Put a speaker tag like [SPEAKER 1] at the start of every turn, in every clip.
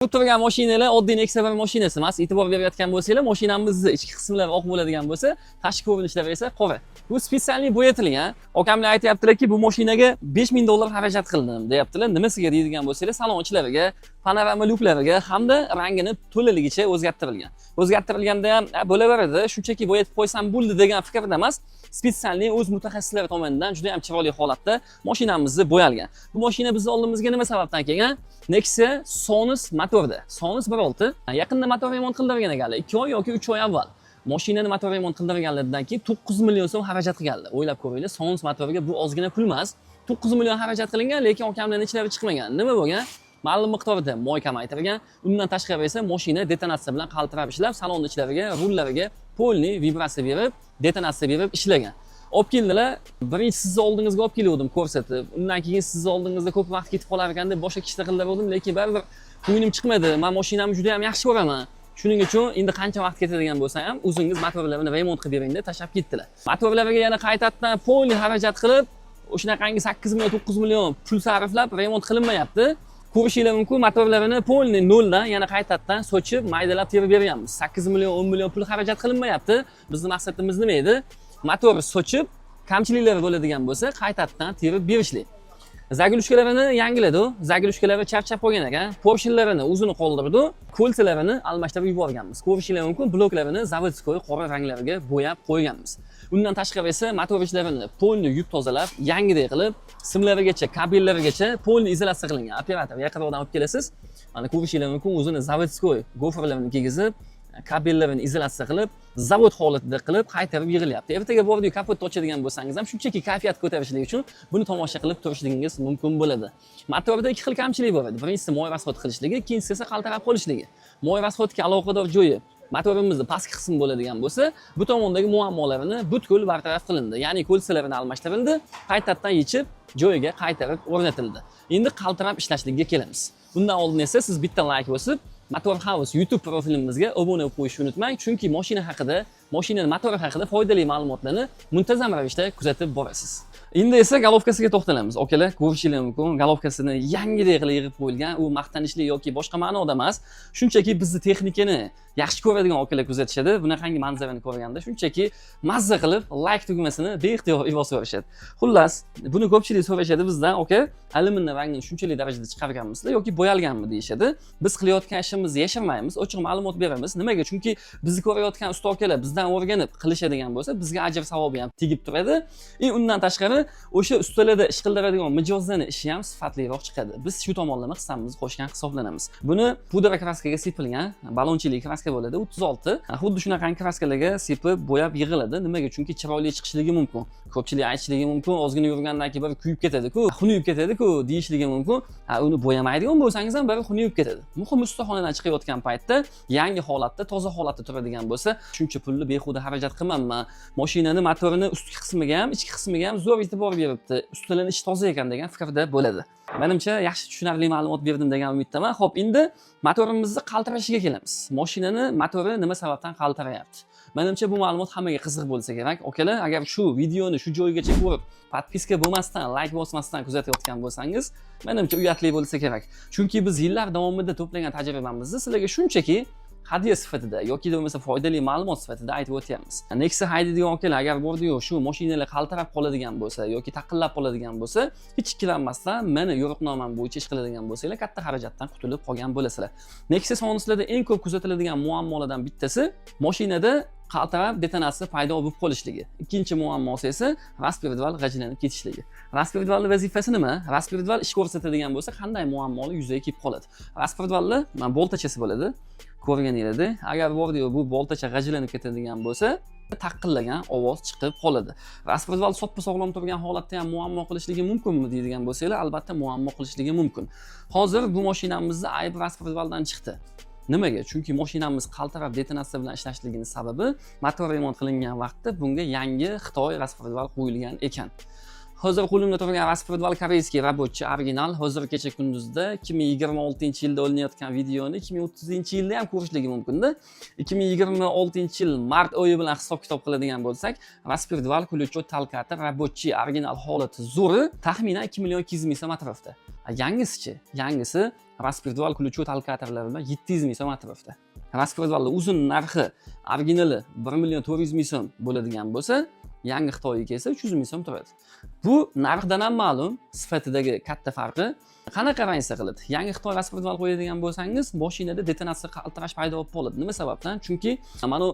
[SPEAKER 1] Bu turgan mashinalar oddiy Nexia mashinasi emas. E'tibor berayotgan bo'lsanglar, mashinamizni ichki qismlari oq bo'ladigan bo'lsa, tashqi ko'rinishlari esa qora. Bu spesialniy bo'yatilgan. Okamlar aytayaptilarki, bu mashinaga $5000 xarajat qildim, deyaptilar. Nimasiga deydigan bo'lsanglar, salonchilariga, panorama lyuklariga hamda rangini to'laligicha o'zgartirilgan. O'zgartirilganda ham bo'laveradi, shunchaki bo'yatib qo'ysam bo'ldi degan fikrda emas. Spesialniy o'z mutaxassislari tomonidan juda ham chiroyli holatda mashinamizni bo'yalgan. Bu mashina bizning oldimizga nima sababdan kelgan? Nexia Sonus motorda. Sonus 1.6. Yaqinda motor remont qildirgan ekanlar. 2 oy yoki 3 oy avval. Mashinani motor remont qildirganlaridan keyin 9 million so'm xarajat qilganlar. O'ylab ko'ringlar, Sonus motoriga bu ozgina pul emas. 9 million xarajat qilingan, lekin okamlarning ichlari chiqmagan. Nima bo'lgan? Ma'lum miqdorda moy kamaytirilgan. Undan tashqari esa mashina detonatsiya bilan qaltirab ishlab, salon ichlariga, rullariga polni vibratsiya berib, detonatsiya berib ishlagan. Olib keldilar. Birinchi sizni oldingizga olib kelgandim ko'rsatib. Undan keyin sizni oldingizda ko'p vaqt ketib qolar ekan deb boshqa kishida qildirdim, lekin baribir ko'nglim chiqmadi. Men mashinamni juda ham yaxshi ko'raman. Shuning uchun endi qancha vaqt ketadigan bo'lsa ham o'zingiz motorlarini remont qilib bering deb tashlab ketdilar. Motorlariga yana qaytadan polni xarajat qilib, o'shanaqangi 8 million, 9 million pul sarflab remont qilinmayapti. Ko'rishingiz mumkin, motorlarini polni noldan yana qaytadan sochib, maydalab terib beryapmiz. 8 million, 10 million pul xarajat qilinmayapti. Bizning maqsadimiz nima edi? Motorni sochib, kamchiliklari bo'ladigan bo'lsa, qaytadan terib berishlik. Zagilushkalarini yangiladi. Zagilushkalari charchab qolgan ekan. Porshinlarini o'zini qoldirdi. Ko'lsalarini almashtirib yuborganmiz. Ko'rishingiz mumkin, bloklarini zavodskoy qora ranglarga bo'yab qo'yganmiz. Undan tashqari esa motor ichlarini polni yuvib tozalab, yangiday qilib, simlarigacha, kabellarigacha polni izolyatsiya qilingan. Operator yaqinroqdan olib kelasiz. Mana ko'rishingiz mumkin, o'zini zavodskoy goferlarini kiygizib, kabellarini izolyatsiya qilib, zavod holatida qilib qaytarib yig'ilyapti. Ertaga borib kapotni ochadigan bo'lsangiz ham shunchaki kayfiyat ko'tarishlik uchun buni tomosha qilib turishligingiz mumkin bo'ladi. Motorda ikki xil kamchilik bor edi. Birinchisi moy rasxod qilishligi, ikkinchisi esa qaltirab qolishligi. Moy rasxodga aloqador joyi motorimizning pastki qismi bo'ladigan bo'lsa, bu tomondagi muammolarini butkul bartaraf qilindi. Ya'ni ko'lsalarini almashtirildi, qaytadan yechib, joyiga qaytarib o'rnatildi. Endi qaltirab ishlashligiga kelamiz. Bundan oldin esa siz bitta like bosib, Motor House YouTube profilimizga obuna bo'lib qo'yishni unutmang, chunki mashina haqida, mashinaning motori haqida foydali ma'lumotlarni muntazam ravishda kuzatib borasiz. Endi esa galovkasiga to'xtalamiz. Okalar, ko'rishingiz mumkin, galovkasini yangiday qilib yig'ib qo'yilgan. U maqtanishli yoki boshqa ma'noda emas, shunchaki bizni texnikani yaxshi ko'radigan okalar kuzatishadi. Bunaqangi manzarani ko'rganda shunchaki mazza qilib like tugmasini beixtiyor bosib yuborishadi. Xullas, buni ko'pchilik so'rashadi bizdan, oka, alyuminniy rangni shunchalik darajada chiqarganmisizlar yoki bo'yalganmi deyishadi. Biz qilayotgan ishimizni yashirmaymiz, ochiq ma'lumot beramiz. Nimaga? Chunki bizni ko'rayotgan usta okalar bizdan o'rganib qilishadigan bo'lsa, bizga ajr savobi ham tegib turadi. Undan tashqari o'sha ustalarda ish qildiradigan mijozlarning ishi ham sifatliroq chiqadi. Biz shu tomonlama hissamizni qo'shgan hisoblanamiz. Buni pudra kraskaga sepilgan, balonchilik kraska bo'ladi, 36. Xuddi shunaqangi kraskalarga sepib, bo'yab yig'iladi. Nimaga? Chunki chiroyli chiqishligi mumkin. Ko'pchilik aytishligi mumkin, ozgina yurgandan keyin bir kuyib ketadi-ku, xunuyib ketadi-ku deyishligi mumkin. Uni bo'yamaydigan bo'lsangiz ham bir xunuyib ketadi. Muhim ustaxonadan chiqayotgan paytda yangi holatda, toza holatda turadigan bo'lsa, shuncha pulni behuda xarajat qilmayman. Mashinani motorini ustki qismiga ham, ichki qismiga ham zo'r e'tibor beribdi. Ustalarning ishi toza ekan degan fikrda bo'ladi. Menimcha yaxshi tushunarli ma'lumot berdim degan umiddaman. Xo'p, endi motorimizni qaltirashiga kelamiz. Mashinani motori nima sababdan qaltirayapti? Menimcha bu ma'lumot hammaga qiziq bo'lsa kerak. Okalar, agar shu videoni shu joyigacha ko'rib, podpiska bo'lmasdan, like bosmasdan kuzatayotgan bo'lsangiz, menimcha uyatli bo'lsa kerak. Chunki biz yillar davomida to'plagan tajribamizni sizlarga shunchaki hadya sifatida yoki bo'lmasa foydali ma'lumot sifatida aytib o'tyapmiz. Nexia haydaydigan okalar agar bordi-yu shu mashinalar qaltirab qoladigan bo'lsa yoki taqillab qoladigan bo'lsa, hech ikkilanmasdan meni yo'riqnomam bo'yicha ish qiladigan bo'lsanglar, katta xarajatdan qutulib qolgan bo'lasizlar. Nexia Sonuslarda eng ko'p kuzatiladigan muammolardan bittasi mashinada qaltirab detonatsiya paydo bo'lib qolishligi. Ikkinchi muammosi esa raspiridval g'ajlanib ketishligi. Raspiridvalning vazifasi nima? Raspiridval ish ko'rsatadigan bo'lsa, qanday muammolar yuzaga kelib qoladi? Raspiridvalning boltachasi bo'ladi. Ko'rganingizda, agar bordi-yu bu boltacha g'ajlanib ketadigan bo'lsa, taqillagan ovoz chiqib qoladi. Raspiridval soppa sog'lom turgan holatda ham muammo qilishligi mumkinmi deydigan bo'lsanglar, albatta muammo qilishligi mumkin. Hozir bu mashinamizning aybi raspiridvaldan chiqdi. Nimaga? Chunki mashinamiz qaltirab detonatsiya bilan ishlashligining sababi motor remont qilingan vaqtda bunga yangi Xitoy raspiridval qo'yilgan ekan. Hozir qo'limda turgan raspiridval koreyskiy рабочий original. Hozir kecha kunduzda 2026-yilda olinayotgan videoni 2030-yilda ham ko'rishligi mumkin-da. 2026-yil mart oyi bilan hisob-kitob qiladigan bo'lsak, raspiridval ключо толкатор рабочий original holati zo'ri taxminan 2 million 200 ming so'm atrofida. Yangisi raspirdual ключевой allokatorlar bilan 700 ming so'm atrofida. Raspirdualning uzun narxi originali 1 million 400 ming so'm bo'ladigan bo'lsa, yangi Xitoyga kelsa 300 ming so'm turadi. Bu narxdan ham ma'lum, sifatidagi katta farqi. Qanaqa ransa qiladi? Yangi Xitoy raspirdual qo'yadigan bo'lsangiz, mashinada detonatsiya qaltirash paydo bo'lib qoladi. Nima sababdan? Chunki mana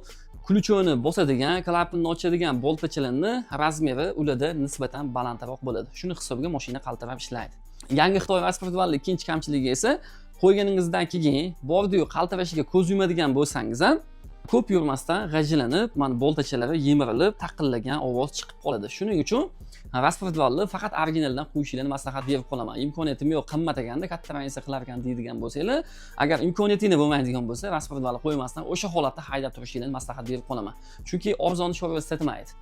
[SPEAKER 1] ключевni bosadigan, klapani ochadigan boltachalarni razmeri ularda nisbatan balandroq bo'ladi. Shuni hisobiga mashina qaltirab ishlaydi. Yangi Xitoy raspirdualning ikkinchi kamchiligi esa qo'yganingizdan keyin bordi-yu qaltirashiga ko'z yumadigan bo'lsangiz ham ko'p yurmasdan g'ajilanib, mana boltachalari yemirilib, taqillagan ovoz chiqib qoladi. Shuning uchun raspirdualni faqat originaldan qo'yishinglarni maslahat berib qolaman. Imkoniyatim yo'q, qimmat ekanda katta ransa qilar ekan deydigan bo'lsanglar, agar imkoniyatingiz bo'lmaydigan bo'lsa, raspirdualni qo'ymasdan o'sha holatda haydab turishinglarni maslahat berib qolaman. Chunki arzon sho'rva islatmaydi.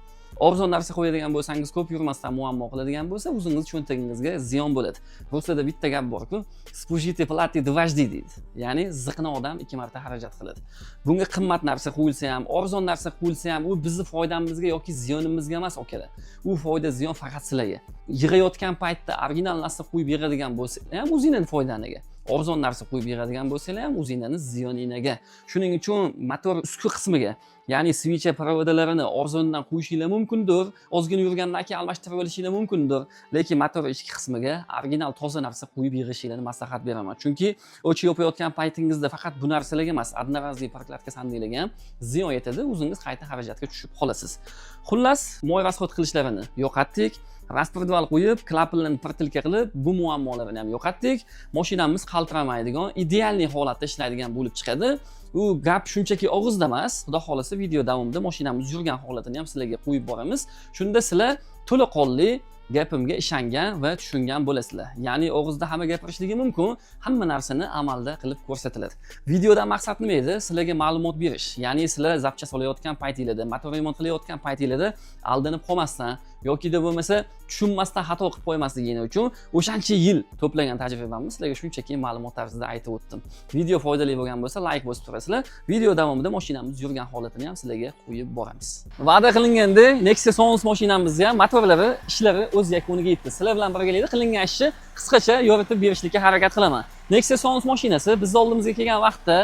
[SPEAKER 1] Arzon narsa qo'yadigan bo'lsangiz, ko'p yurmasdan muammo qiladigan bo'lsa, o'zingiz cho'ntagingizga ziyon bo'ladi. Ruslarda bitta gap bor-ku, spujite plati dvajdi deydi. Ya'ni ziqna odam 2 marta xarajat qiladi. Bunga qimmat narsa qo'yilsa ham, arzon narsa qo'yilsa ham, u bizning foydamizga yoki ziyonimizga emas, okalar. U foyda ziyon faqat sizlarga. Yig'ayotgan paytda original narsa qo'yib yig'adigan bo'lsa ham o'zingizning foydangizga. Arzon narsa qo'yib yig'adigan bo'lsanglar ham o'zingizning ziyoningiga. Shuning uchun motor ustki qismiga, ya'ni switch provodalarini arzondan qo'yishinglar mumkindir, ozgina yurgandan keyin almashtirib olishinglar mumkindir, lekin motor ichki qismiga original toza narsa qo'yib yig'ishinglarni maslahat beraman. Chunki o'chi yopayotgan paytingizda faqat bu narsalarga emas, одноразовый prokladka sandilarga ham ziyon yetadi, o'zingiz qayta xarajatga tushib qolasiz. Xullas, moy rasxod qilishlarini yo'qotdik. Raspirdual qo'yib, klapanlarni pirtilka qilib, bu muammolarni ham yo'qotdik. Mashinamiz qaltiramaydigan, idealniy holatda ishlaydigan bo'lib chiqadi. U gap shunchaki og'izda emas, xudo xolasa video davomida mashinamiz yurgan holatini ham sizlarga qo'yib boramiz. Shunda sizlar to'laqonli gapimga ishongan va tushungan bo'lasizlar. Ya'ni og'izda hamma gapirishligi mumkin, hamma narsani amalda qilib ko'rsatiladi. Videodan maqsad nima edi? Sizlarga ma'lumot berish. Ya'ni sizlar zapcha solayotgan paytingizda, motor remont qilayotgan paytingizda aldanib qolmasdan yoki da bo'lmasa tushunmasdan xato qilib qo'ymasliginglar uchun o'shancha yil to'plagan tajribamni sizlarga shunchaki ma'lumot tarzida aytib o'tdim. Video foydali bo'lgan bo'lsa, like bosib turasizlar. Video davomida mashinamiz yurgan holatini ham sizlarga qo'yib boramiz. Va'da qilingandek, Nexia Sounds mashinamizga ham motorlari, ishlari o'z yakuniga yetdi. Sizlar bilan birgalikda qilingan ishni qisqacha yoritib berishga harakat qilaman. Nexia Sounds mashinasi biz oldimizga kelgan vaqtda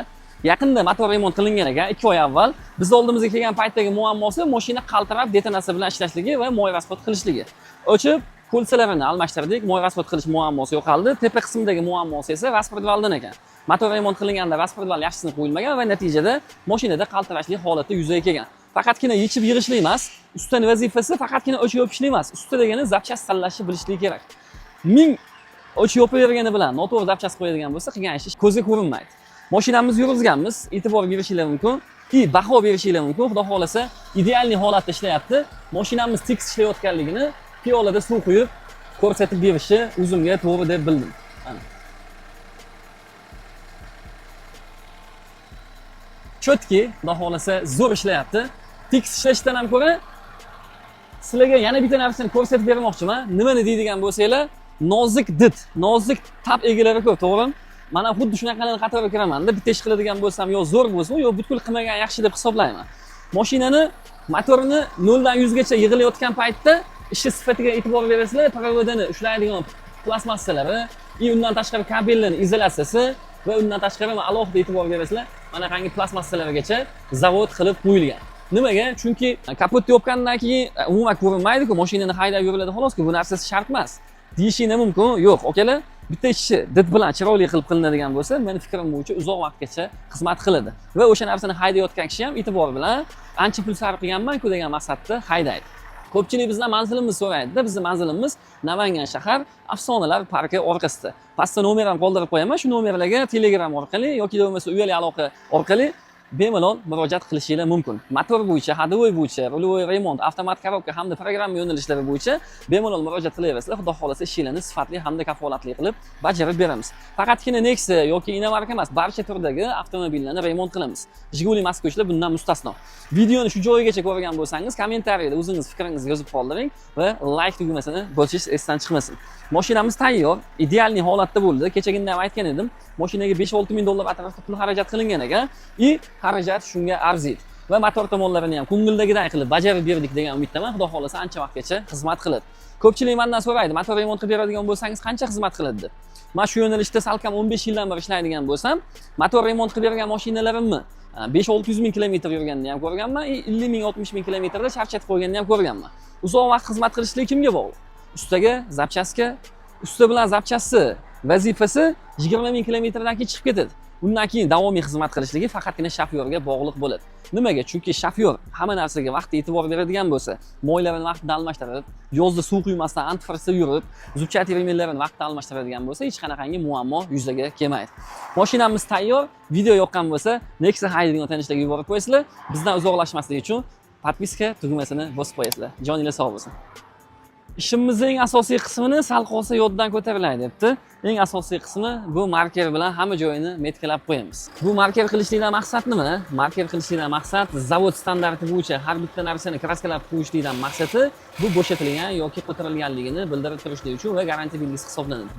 [SPEAKER 1] yaqinda motor remont qilingan ekan, 2 oy avval. Biz oldimizga kelgan paytdagi muammosi mashina qaltirab detonatsiya bilan ishlashligi va moy rasxod qilishligi. O'chib, pulsalarini almashtirdik, moy rasxod qilish muammosi yo'qoldi. Tepa qismidagi muammosi esa raspirdualdan ekan. Motor remont qilinganda raspirdual yaxshisini qo'yilmagan va natijada mashinada qaltirashli holatda yuzaga kelgan. Faqatgina yechib yig'ishli emas, ustidan vazifasi faqatgina o'ch yopishli emas, ustida degani zapchast tanlashni bilishligi kerak. 1000 o'ch yopavergani bilan noto'g'ri zapchast qo'yadigan bo'lsa, qilgan ishi ko'zga ko'rinmaydi. Mashinamiz yurgizganmiz, e'tibor berishinglar mumkin, baho berishinglar mumkin. Xudo xolasa, idealniy holatda ishlayapti. Mashinamiz tekis ishlayotganligini piyolada suv quyib ko'rsatib berishi o'zimga to'g'ri deb bildim. Mana. Chotki, xudo xolasa, zo'r ishlayapti. Tekis ishlashdan ham ko'ra sizlarga yana bitta narsani ko'rsatib bermoqchiman. Nimani deydigan bo'lsanglar, nozik dit, nozik tab egalari ko'p, to'g'rimi? Mana xuddi shunaqalarni qatoriga kiraman-da, bitta ish qiladigan bo'lsam, yo zo'r bo'lsin, yo butkul qilmagan yaxshi deb hisoblayman. Mashinani motorini 0 dan 100 gacha yig'ilayotgan paytda ishi sifatiga e'tibor berasizlar, provodini ushlaydigan plastmassalari, undan tashqari kabellarning izolyatsiyasi va undan tashqari alohida e'tibor berasizlar, mana qangi plastmassalargacha zavod qilib qo'yilgan. Nimaga? Chunki kapotni yopgandan keyin umuman ko'rinmaydi-ku, mashinani haydab yuriladi xolos-ku, bu narsasi shart emas. Deyishinglar mumkin. Yo'q, okalar. Bitta ishi did bilan chiroyli qilib qilinadigan bo'lsa, meni fikrim bo'yicha uzoq vaqtgacha xizmat qiladi. Va o'sha narsani haydayotgan kishi ham e'tibor bilan ancha pul sarf qilganman-ku degan maqsadda haydaydi. Ko'pchilik bizdan manzilimizni so'raydi-da, bizning manzilimiz Namangan shahar Afsonalar parki orqasida. Pastda nomer ham qoldirib qo'yaman, shu nomerlarga Telegram orqali yoki bo'lmasa uyali aloqa orqali bemalol murojaat qilishinglar mumkin. Motor bo'yicha, hadovoy bo'yicha, rulovoy remont, avtomat korobka hamda programma yo'nalishlari bo'yicha bemalol murojaat qilaverasizlar. Xudo xolasa ishinglarni sifatli hamda kafolatli qilib bajarib beramiz. Faqatgina Nexia yoki Innomark emas, barcha turdagi avtomobillarni remont qilamiz. Jiguli Moskvishlar bundan mustasno. Videoni shu joyigacha ko'rgan bo'lsangiz, kommentariyada o'zingiz fikringizni yozib qoldiring va like tugmasini bosish esdan chiqmasin. Mashinamiz tayyor, idealniy holatda bo'ldi. Kechagina ham aytgan edim, mashinaga 5-6 ming dollar atrofida pul xarajat qilingan ekan. Xarajat shunga arziydi va motor tomonlarini ham ko'ngildagiday qilib bajarib berdik degan umiddaman. Xudo xolasa ancha vaqtgacha xizmat qiladi. Ko'pchilik mendan so'raydi, motor remont qilib beradigan bo'lsangiz qancha xizmat qiladi deb. Men shu yo'nalishda salkam 15 yildan beri ishlaydigan bo'lsam, motor remont qilib bergan mashinalarimni 5-600 ming kilometr yurganini ham ko'rganman, 50 ming, 60 ming kilometrda charchatib qo'yganini ham ko'rganman. Uzoq vaqt xizmat qilishlik kimga bog'liq? Ustaga, zapchastga, usta bilan zapchastsi vazifasi 20 ming kilometrdan keyin chiqib ketadi. Undan keyin davomiy xizmat qilishligi faqatgina shofyorga bog'liq bo'ladi. Nimaga? Chunki shofyor hamma narsaga vaqtida e'tibor beradigan bo'lsa, moylarini vaqtida almashtirib, yozda suv quymasdan antifrizda yurib, zubchati remenlarini vaqtida almashtiradigan bo'lsa, hech qanaqangi muammo yuzaga kelmaydi. Mashinamiz tayyor. Video yoqqan bo'lsa, Nexia haydini tanishlarga yuborib qo'yasizlar. Bizdan uzoqlashmaslik uchun podpiska tugmasini bosib qo'yasizlar. Joninglar sog' bo'lsin. Ishimizning asosiy qismini sal qolsa yoddan ko'tariladi debdi. Eng asosiy qismi bu marker bilan hamma joyini metkalab qo'yamiz. Bu marker qilishlikdan maqsad nima? Marker qilishlikdan maqsad zavod standarti bo'yicha har bitta narsani kraskalab qo'yishlikdan maqsadi bu bo'shatilgan yoki qo'tirilganligini bildirib turishlik uchun va garantiya belgisi hisoblanadi.